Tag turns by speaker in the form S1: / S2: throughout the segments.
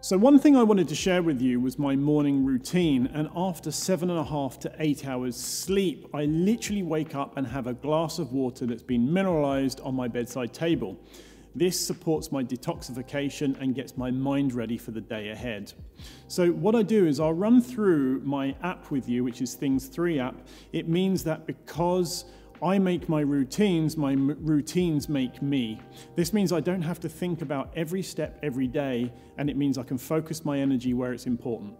S1: So one thing I wanted to share with you was my morning routine, and after 7.5 to 8 hours sleep, I literally wake up and have a glass of water that's been mineralized on my bedside table. This supports my detoxification and gets my mind ready for the day ahead. So what I do is I'll run through my app with you, which is Things 3 app. It means that because I make my routines make me. This means I don't have to think about every step every day, and it means I can focus my energy where it's important.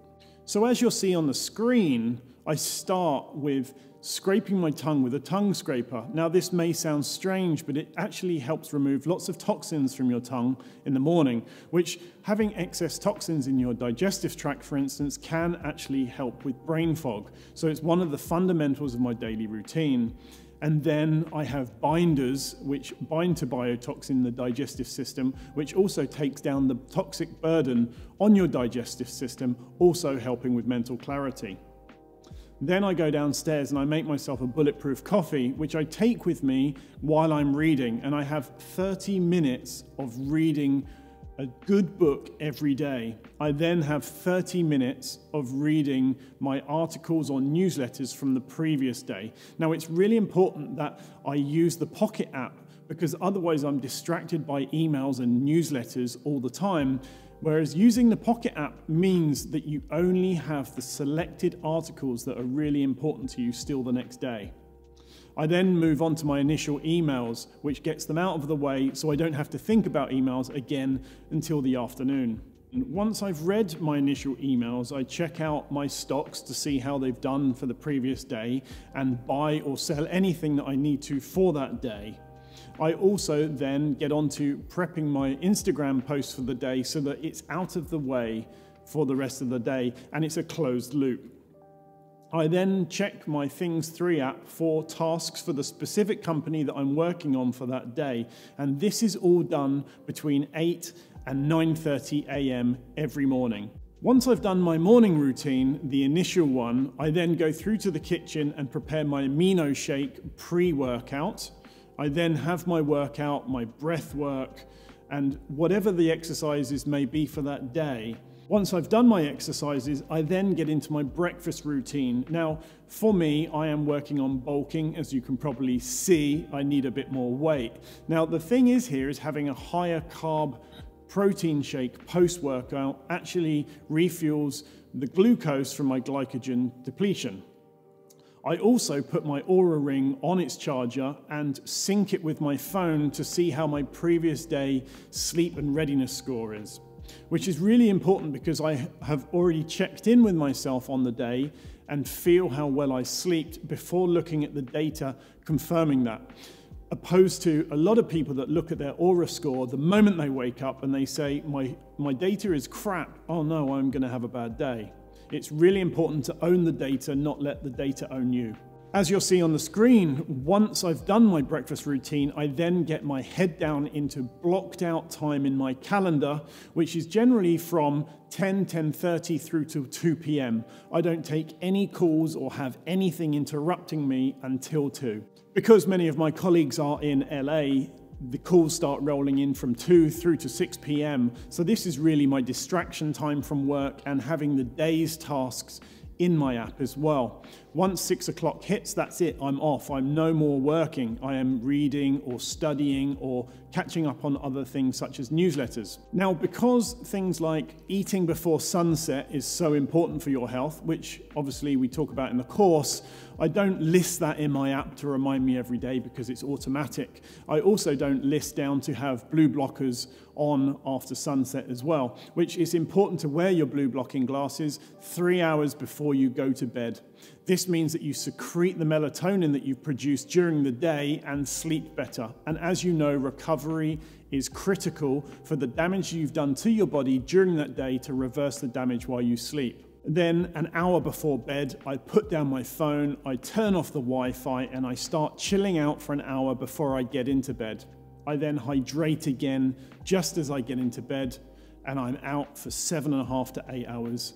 S1: So as you'll see on the screen, I start with scraping my tongue with a tongue scraper. Now this may sound strange, but it actually helps remove lots of toxins from your tongue in the morning, which having excess toxins in your digestive tract, for instance, can actually help with brain fog. So it's one of the fundamentals of my daily routine. And then I have binders which bind to biotoxin in the digestive system, which also takes down the toxic burden on your digestive system, also helping with mental clarity. Then I go downstairs and I make myself a Bulletproof Coffee, which I take with me while I'm reading. And I have 30 minutes of reading a good book every day. I then have 30 minutes of reading my articles or newsletters from the previous day. Now, it's really important that I use the Pocket app, because otherwise I'm distracted by emails and newsletters all the time. Whereas using the Pocket app means that you only have the selected articles that are really important to you still the next day. I then move on to my initial emails, which gets them out of the way so I don't have to think about emails again until the afternoon. And once I've read my initial emails, I check out my stocks to see how they've done for the previous day and buy or sell anything that I need to for that day. I also then get on to prepping my Instagram posts for the day so that it's out of the way for the rest of the day and it's a closed loop. I then check my Things 3 app for tasks for the specific company that I'm working on for that day. And this is all done between 8 and 9:30 a.m. every morning. Once I've done my morning routine, the initial one, I then go through to the kitchen and prepare my amino shake pre-workout. I then have my workout, my breath work, and whatever the exercises may be for that day. Once I've done my exercises, I then get into my breakfast routine. Now, for me, I am working on bulking. As you can probably see, I need a bit more weight. Now, the thing is here is having a higher carb protein shake post-workout actually refuels the glucose from my glycogen depletion. I also put my Oura Ring on its charger and sync it with my phone to see how my previous day sleep and readiness score is, which is really important because I have already checked in with myself on the day and feel how well I slept before looking at the data confirming that. Opposed to a lot of people that look at their Oura score the moment they wake up and they say, my data is crap, oh no, I'm going to have a bad day. It's really important to own the data, not let the data own you. As you'll see on the screen, once I've done my breakfast routine, I then get my head down into blocked out time in my calendar, which is generally from 10:30 through to 2 p.m. I don't take any calls or have anything interrupting me until 2. Because many of my colleagues are in LA, the calls start rolling in from 2 through to 6 p.m. So this is really my distraction time from work and having the day's tasks in my app as well. Once 6 o'clock hits, that's it, I'm off. I'm no more working. I am reading or studying or catching up on other things such as newsletters. Now, because things like eating before sunset is so important for your health, which obviously we talk about in the course, I don't list that in my app to remind me every day because it's automatic. I also don't list down to have blue blockers on after sunset as well, which is important to wear your blue blocking glasses 3 hours before you go to bed. This means that you secrete the melatonin that you've produced during the day and sleep better. And as you know, recovery is critical for the damage you've done to your body during that day to reverse the damage while you sleep. Then an hour before bed, I put down my phone, I turn off the Wi-Fi, and I start chilling out for an hour before I get into bed. I then hydrate again just as I get into bed, and I'm out for 7.5 to 8 hours,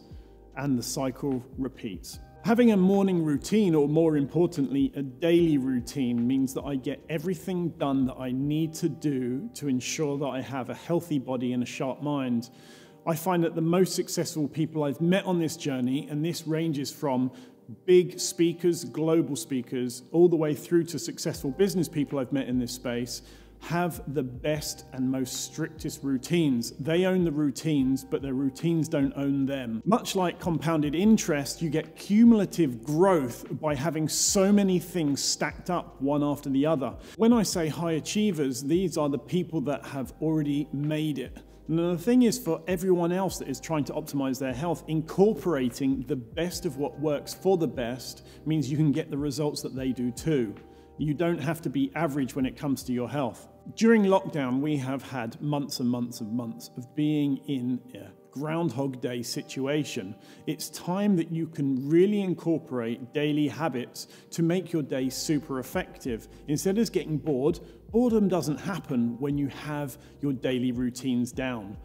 S1: and the cycle repeats. Having a morning routine, or more importantly, a daily routine, means that I get everything done that I need to do to ensure that I have a healthy body and a sharp mind. I find that the most successful people I've met on this journey, and this ranges from big speakers, global speakers, all the way through to successful business people I've met in this space, have the best and most strictest routines. They own the routines, but their routines don't own them. Much like compounded interest, you get cumulative growth by having so many things stacked up one after the other. When I say high achievers, these are the people that have already made it. And the thing is, for everyone else that is trying to optimize their health, incorporating the best of what works for the best means you can get the results that they do too. You don't have to be average when it comes to your health. During lockdown, we have had months and months and months of being in a Groundhog Day situation. It's time that you can really incorporate daily habits to make your day super effective. Instead of getting bored, boredom doesn't happen when you have your daily routines down.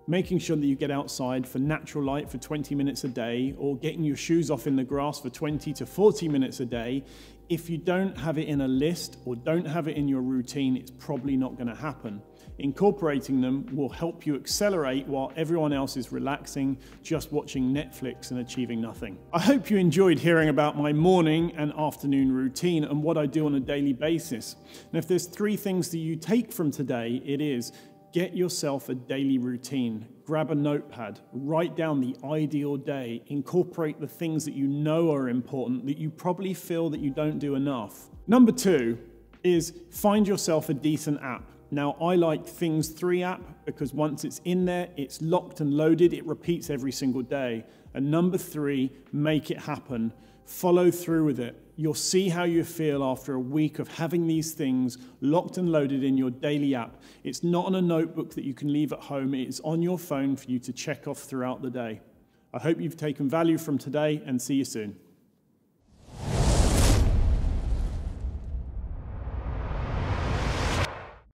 S1: Making sure that you get outside for natural light for 20 minutes a day, or getting your shoes off in the grass for 20 to 40 minutes a day. If you don't have it in a list or don't have it in your routine, it's probably not going to happen. Incorporating them will help you accelerate while everyone else is relaxing, just watching Netflix and achieving nothing. I hope you enjoyed hearing about my morning and afternoon routine and what I do on a daily basis. And if there's 3 things that you take from today, it is: get yourself a daily routine. Grab a notepad, write down the ideal day, incorporate the things that you know are important, that you probably feel that you don't do enough. Number 2 is find yourself a decent app. Now, I like Things 3 app because once it's in there, it's locked and loaded, it repeats every single day. And number 3, make it happen. Follow through with it. You'll see how you feel after a week of having these things locked and loaded in your daily app. It's not on a notebook that you can leave at home. It is on your phone for you to check off throughout the day. I hope you've taken value from today, and see you soon.